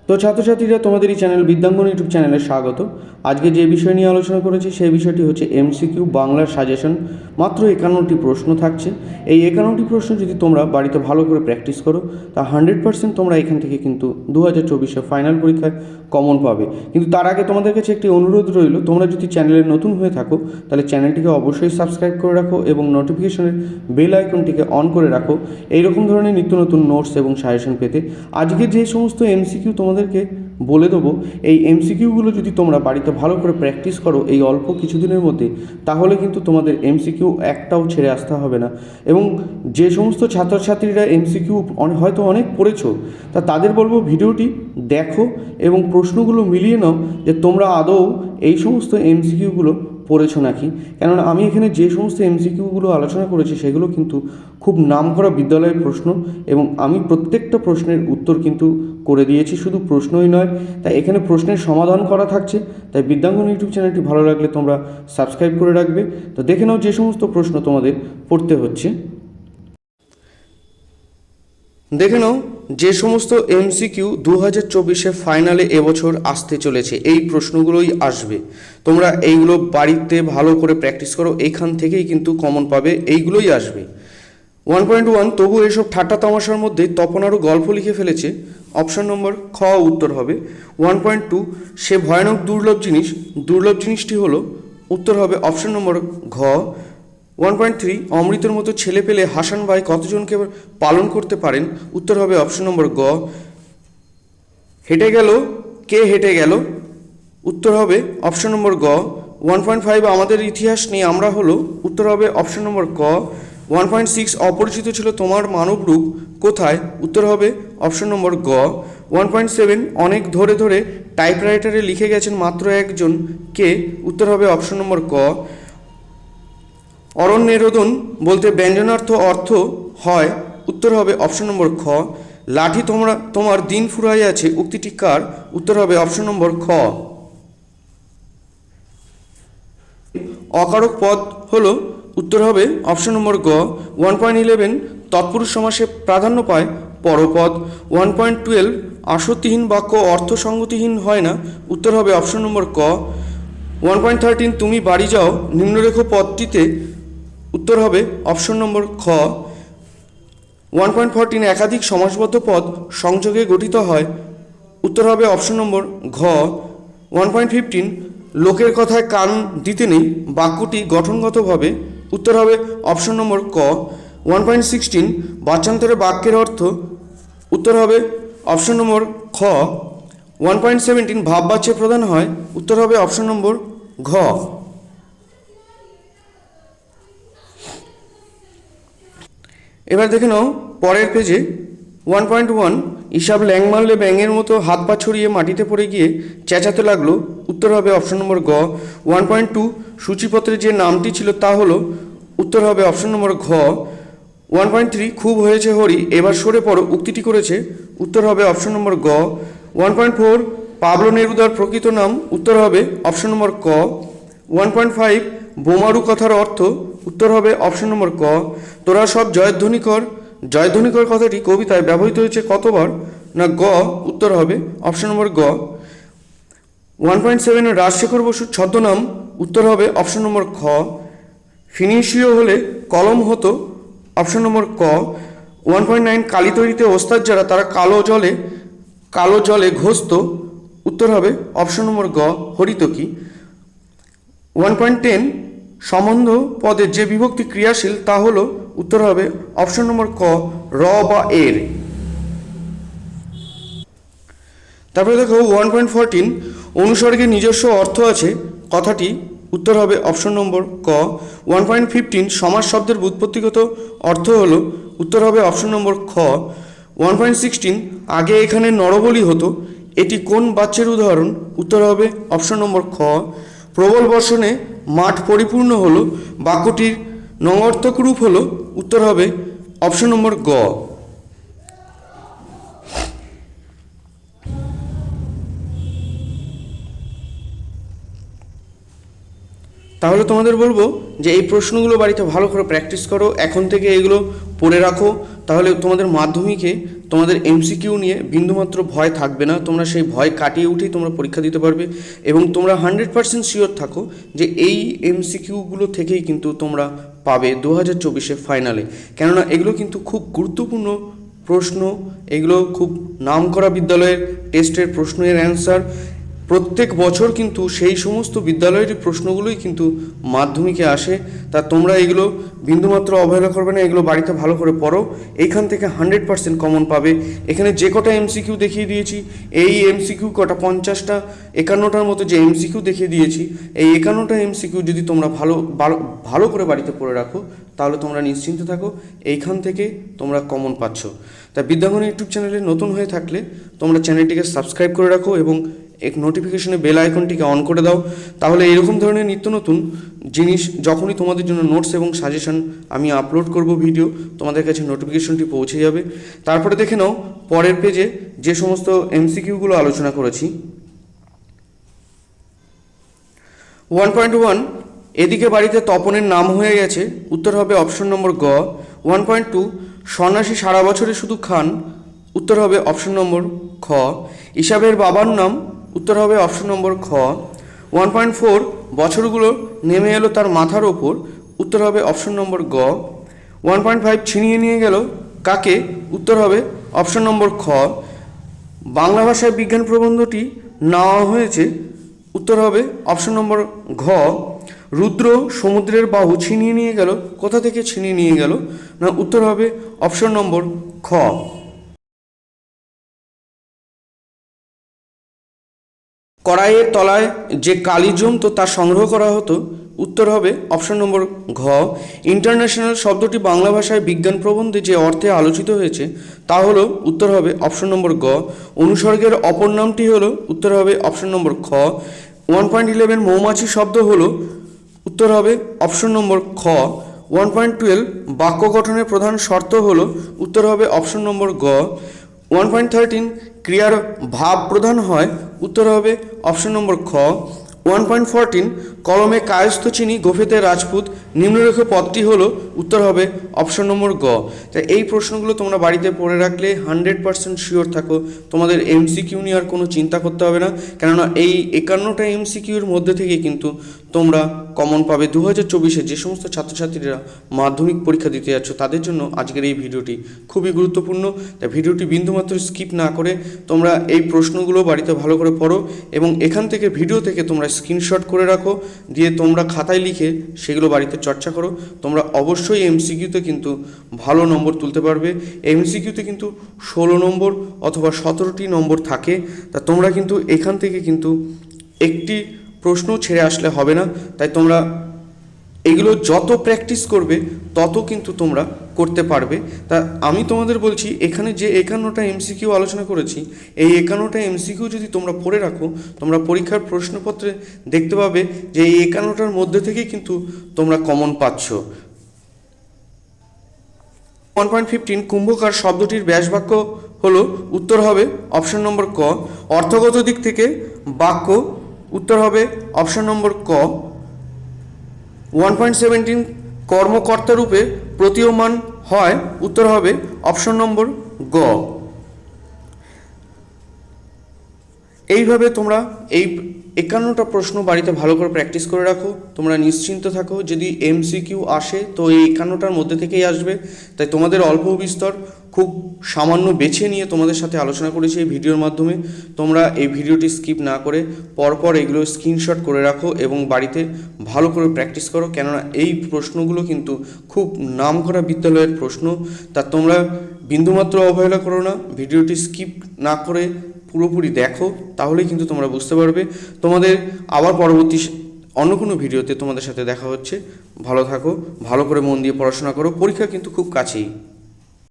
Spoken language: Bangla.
তো ছাত্রছাত্রীরা, তোমাদের এই চ্যানেল বিদ্যাঙ্গন ইউটিউব চ্যানেলে স্বাগত। আজকে যে বিষয় নিয়ে আলোচনা করেছি সেই বিষয়টি হচ্ছে এমসিকিউ বাংলার সাজেশন। মাত্র 51টি প্রশ্ন থাকছে। এই 51টি প্রশ্ন যদি তোমরা বাড়িতে ভালো করে প্র্যাকটিস করো তা 100% তোমরা এখান থেকে কিন্তু 2024 ফাইনাল পরীক্ষায় কমন পাবে। কিন্তু তার আগে তোমাদের কাছে একটি অনুরোধ রইল, তোমরা যদি চ্যানেলে নতুন হয়ে থাকো তাহলে চ্যানেলটিকে অবশ্যই সাবস্ক্রাইব করে রাখো এবং নোটিফিকেশনের বেল আইকনটিকে অন করে রাখো এইরকম ধরনের নিত্য নতুন নোটস এবং সাজেশন পেতে। আজকে যে সমস্ত এমসিকিউ তোমাদেরকে বলে দেবো, এই এমসিকিউগুলো যদি তোমরা বাড়িতে ভালো করে প্র্যাকটিস করো এই অল্প কিছুদিনের মধ্যে, তাহলে কিন্তু তোমাদের এমসিকিউ একটাও ছেড়ে আসতে হবে না। এবং যে সমস্ত ছাত্রছাত্রীরা এমসিকিউ হয়তো অনেক পড়েছো, তাদের বলবো ভিডিওটি দেখো এবং প্রশ্নগুলো মিলিয়ে নাও যে তোমরা আদৌ এই সমস্ত এমসিকিউগুলো পড়েছো নাকি। কেননা আমি এখানে যে সমস্ত এমসিকিউগুলো আলোচনা করেছি সেগুলো কিন্তু খুব নামকরা বিদ্যালয়ের প্রশ্ন এবং আমি প্রত্যেকটা প্রশ্নের উত্তর কিন্তু করে দিয়েছি। শুধু প্রশ্নই নয়, তাই এখানে প্রশ্নের সমাধান করা থাকছে। তাই বিদ্যাঙ্গন ইউটিউব চ্যানেলটি ভালো লাগলে তোমরা সাবস্ক্রাইব করে রাখবে। তো দেখে নাও যে সমস্ত প্রশ্ন তোমাদের পড়তে হচ্ছে। দেখে নাও যে সমস্ত এমসিকিউ 2024 ফাইনালে এবছর আসতে চলেছে, এই প্রশ্নগুলোই আসবে। তোমরা এইগুলো বাড়িতে ভালো করে প্র্যাকটিস করো, এইখান থেকেই কিন্তু কমন পাবে, এইগুলোই আসবে। 1.1 তবু এসব ঠাট্টা তামাশার মধ্যে তপন আরও গল্প লিখে ফেলেছে, অপশন নম্বর খ উত্তর হবে। 1.2 সে ভয়ানক দুর্লভ জিনিসটি হলো, উত্তর হবে অপশন নম্বর ঘ। 1.3 অমৃতের মতো ছেলে পেলে হাসান ভাই কতজনকে পালন করতে পারেন, উত্তর হবে অপশন নম্বর গ। হেঁটে গেল কে হেঁটে গেল, উত্তর হবে অপশন নম্বর গ। 1.5 আমাদের ইতিহাস নিয়ে আমরা হলো, উত্তর হবে অপশন নম্বর ক। 1.6 অপরিচিত ছিল তোমার মানব রূপ কোথায়, উত্তর হবে অপশন নম্বর গ। 1.7 অনেক ধরে ধরে টাইপরাইটারে লিখে গেছেন মাত্র একজন কে, উত্তর হবে অপশন নম্বর ক। অরণ্যেরোদন বলতে ব্যঞ্জনার্থ অর্থ হয়, উত্তর হবে অপশন নম্বর খ। লাঠি তোমার দিন ফুরাইয়াছে উক্তিটি কার, উত্তর হবে অপশন নম্বর খ। অকারক পদ হলো, উত্তর হবে অপশন নম্বর গ। 1.11 তৎপুরুষ সমাসে প্রাধান্য পায় পরপদ। 1.12 আসক্তিহীন বাক্য অর্থসঙ্গতিহীন হয় না, উত্তর হবে অপশন নম্বর ক। 1.13 তুমি বাড়ি যাও নিম্নরেখ পদটিতে, উত্তর হবে অপশন নম্বর খ। 1.14 একাধিক সমাসবদ্ধ পদ সংযোগে গঠিত হয়, উত্তর হবে অপশন নম্বর ঘ। 1.15 লোকের কথায় কান দিতে নেই বাক্যটি গঠনগতভাবে, উত্তর হবে অপশন নম্বর ক। 1.16 বাচ্যান্তরে বাক্যের অর্থ, উত্তর হবে অপশন নম্বর খ। 1.17 ভাববাচ্যে প্রদান হয়, উত্তর হবে অপশন নম্বর ঘ। এবার দেখে নাও পরের পেজে 1.1 হিসাব ল্যাং মারলে ব্যাঙের মতো হাত পা ছড়িয়ে মাটিতে পড়ে গিয়ে চেঁচাতে লাগলো, উত্তর হবে অপশন নম্বর গ। 1.2 সূচিপত্রে যে নামটি ছিল তা হলো, উত্তর হবে অপশন নম্বর ঘ। 1.3 খুব হয়েছে হরি এবার সরে পড়ো উক্তিটি করেছে, উত্তর হবে অপশন নম্বর গ। 1.4 পাবলো নেরুদার প্রকৃত নাম, উত্তর হবে অপশন নম্বর ক। 1.5 বোমারু কথার অর্থ, উত্তর হবে অপশন নম্বর ক। তোরা সব জয়ধ্বনিকর কথাটি কবিতায় ব্যবহৃত হয়েছে কতবার, না গ, উত্তর হবে অপশন নম্বর গ। 1.7 রাজশেখর বসুর ছদ্মনাম, উত্তর হবে অপশন নম্বর খ। ফিনিশীয় হলে কলম হতো, অপশন নম্বর ক। 1.9 কালি তৈরিতে ওস্তাদ যারা তারা কালো জলে ঘষত, উত্তর হবে অপশন নম্বর গ হরিতকি। 1.10 সম্বন্ধ পদের যে বিভক্তি ক্রিয়াশীল তা হলো, উত্তর হবে অপশন নম্বর ক র বা এর। তারপরে দেখো 1.14 অনুসর্গের নিজস্ব অর্থ আছে কথাটি, উত্তর হবে অপশন নম্বর ক। 1.15 সমাস শব্দের ব্যুৎপত্তিগত অর্থ হলো, উত্তর হবে অপশন নম্বর খ। 1.16 আগে এখানে নরবলি হতো, এটি কোন বাচ্যের উদাহরণ, উত্তর হবে অপশন নম্বর খ। প্রবল বর্ষণে মাঠ পরিপূর্ণ হলো বাক্যটির নঙর্থক রূপ হলো, উত্তর হবে অপশন নম্বর গ। তাহলে তোমাদের বলবো যে এই প্রশ্নগুলো বাড়িতে ভালো করে প্র্যাকটিস করো, এখন থেকে এগুলো পড়ে রাখো, তাহলে তোমাদের মাধ্যমিকে তোমাদের এমসিকিউ নিয়ে বিন্দুমাত্র ভয় থাকবে না, তোমরা সেই ভয় কাটিয়ে উঠেই তোমরা পরীক্ষা দিতে পারবে এবং তোমরা 100% শিওর থাকো যে এই এমসিকিউগুলো থেকেই কিন্তু তোমরা পাবে 2024 ফাইনালে। কেননা এগুলো কিন্তু খুব গুরুত্বপূর্ণ প্রশ্ন, এগুলো খুব নামকরা বিদ্যালয়ের টেস্টের প্রশ্নের অ্যান্সার। প্রত্যেক বছর কিন্তু সেই সমস্ত বিদ্যালয়ের প্রশ্নগুলোই কিন্তু মাধ্যমিকে আসে, তা তোমরা এগুলো বিন্দুমাত্র অবহেলা করবে না, এগুলো বাড়িতে ভালো করে পড়ো, এইখান থেকে 100% কমন পাবে। এখানে যে কটা এমসিকিউ দেখিয়ে দিয়েছি, এই এমসিকিউ কটা 50টা 51টার মতো যে এমসিকিউ দেখিয়ে দিয়েছি, এই 51টা এমসিকিউ যদি তোমরা ভালো করে বাড়িতে পড়ে রাখো, তাহলে তোমরা নিশ্চিন্ত থাকো এইখান থেকে তোমরা কমন পাচ্ছ। তা বিদ্যাঙ্গনী ইউটিউব চ্যানেলে নতুন হয়ে থাকলে তোমরা চ্যানেলটিকে সাবস্ক্রাইব করে রাখো এবং এক নোটিফিকেশনে বেল আইকনটিকে অন করে দাও, তাহলে এরকম ধরনের নিত্য নতুন জিনিস যখনই তোমাদের জন্য নোটস এবং সাজেশন আমি আপলোড করব ভিডিও, তোমাদের কাছে নোটিফিকেশনটি পৌঁছে যাবে। তারপরে দেখে নাও পরের পেজে যে সমস্ত এমসিকিউগুলো আলোচনা করেছি। 1.1 এদিকে বাড়িতে তপনের নাম হয়ে গেছে, উত্তর হবে অপশন নম্বর গ। 1.2 সন্ন্যাসী সারা বছরে শুধু খান, উত্তর হবে অপশন নম্বর খ। ইসাবের বাবার নাম, উত্তর হবে অপশন নম্বর খ। 1.4 বছরগুলো নেমে এলো তার মাথার ওপর, উত্তর হবে অপশন নম্বর গ। 1.5 ছিনিয়ে নিয়ে গেল কাকে, উত্তর হবে অপশন নম্বর খ। বাংলা ভাষায় বিজ্ঞান প্রবন্ধটি নেওয়া হয়েছে, উত্তর হবে অপশন নম্বর ঘ। রুদ্র সমুদ্রের বাহু ছিনিয়ে নিয়ে গেল, কোথা থেকে ছিনিয়ে নিয়ে গেল, না উত্তর হবে অপশন নম্বর খ। কড়াইয়ের তলায় যে কালি জমতো তা সংগ্রহ করা হতো, উত্তর হবে অপশন নম্বর ঘ। ইন্টারন্যাশনাল শব্দটি বাংলা ভাষায় বিজ্ঞান প্রবন্ধে যে অর্থে আলোচিত হয়েছে তা হলো, উত্তর হবে অপশন নম্বর গ। অনুসর্গের অপর নামটি হলো, উত্তর হবে অপশন নম্বর খ। 1.11 মৌমাছি শব্দ হলো, উত্তর হবে অপশন নম্বর খ। 1.12 বাক্য গঠনের প্রধান শর্ত হলো, উত্তর হবে অপশন নম্বর গ। 1.13 ক্রিয়ার ভাব প্রধান হয়, উত্তর হবে অপশন নম্বর খ। 1.14 কলমে কায়স্থ চিনি গোফেতে রাজপুত, নিম্নরেখ পদটি হলো, উত্তর হবে অপশন নম্বর গ। তাই এই প্রশ্নগুলো তোমরা বাড়িতে পড়ে রাখলে 100% শিওর থাকো তোমাদের এমসিকিউ নিয়ে আর কোনো চিন্তা করতে হবে না, কেননা এই 51টা এমসিকিউর মধ্যে থেকে কিন্তু তোমরা কমন পাবে। 2024 যে সমস্ত ছাত্রছাত্রীরা মাধ্যমিক পরীক্ষা দিতে যাচ্ছ তাদের জন্য আজকের এই ভিডিওটি খুবই গুরুত্বপূর্ণ। তাই ভিডিওটি বিন্দুমাত্র স্কিপ না করে তোমরা এই প্রশ্নগুলো বাড়িতে ভালো করে পড়ো এবং এখান থেকে ভিডিও থেকে তোমরা স্ক্রিনশট করে রাখো, দিয়ে তোমরা খাতায় লিখে সেগুলো বাড়িতে চর্চা করো। তোমরা অবশ্যই এমসিকিউতে কিন্তু ভালো নম্বর তুলতে পারবে। এমসিকিউতে কিন্তু 16 নম্বর অথবা 17টি নম্বর থাকে, তা তোমরা কিন্তু এখান থেকে কিন্তু একটি প্রশ্ন ছেড়ে আসলে হবে না। তাই তোমরা এগুলো যত প্র্যাকটিস করবে তত কিন্তু তোমরা করতে পারবে। তা আমি তোমাদের বলছি, এখানে যে 51টা এমসিকিউ আলোচনা করেছি, এই 51টা এমসিকিউ যদি তোমরা পড়ে রাখো, তোমরা পরীক্ষার প্রশ্নপত্রে দেখতে পাবে যে এই 51টার মধ্যে থেকেই কিন্তু তোমরা কমন পাচ্ছ। 1.15 কুম্ভকার শব্দটির ব্যাসবাক্য হলো, উত্তর হবে অপশন নম্বর ক। অর্থগত দিক থেকে বাক্য, উত্তর হবে অপশন নম্বর ক। 1.17 কর্মকর্তা রূপে প্রতীয়মান হয়, উত্তর হবে অপশন নম্বর গ। এইভাবে তোমরা এই 51টা প্রশ্ন বাড়িতে ভালো করে প্র্যাকটিস করে রাখো, তোমরা নিশ্চিন্ত থাকো যদি এমসিকিউ আসে তো এই 51টার মধ্যে থেকেই আসবে। তাই তোমাদের অল্প বিস্তর খুব সামান্য বেছে নিয়ে তোমাদের সাথে আলোচনা করেছি এই ভিডিওর মাধ্যমে। তোমরা এই ভিডিওটি স্কিপ না করে পরপর এগুলো স্ক্রিনশট করে রাখো এবং বাড়িতে ভালো করে প্র্যাকটিস করো, কেননা এই প্রশ্নগুলো কিন্তু খুব নামকরা বিদ্যালয়ের প্রশ্ন। তা তোমরা বিন্দুমাত্র অবহেলা করো না, ভিডিওটি স্কিপ না করে পুরোপুরি দেখো, তাহলেই কিন্তু তোমরা বুঝতে পারবে। তোমাদের আবার পরবর্তী অন্য কোনো ভিডিওতে তোমাদের সাথে দেখা হচ্ছে। ভালো থাকো, ভালো করে মন দিয়ে পড়াশোনা করো, পরীক্ষা কিন্তু খুব কাছেই।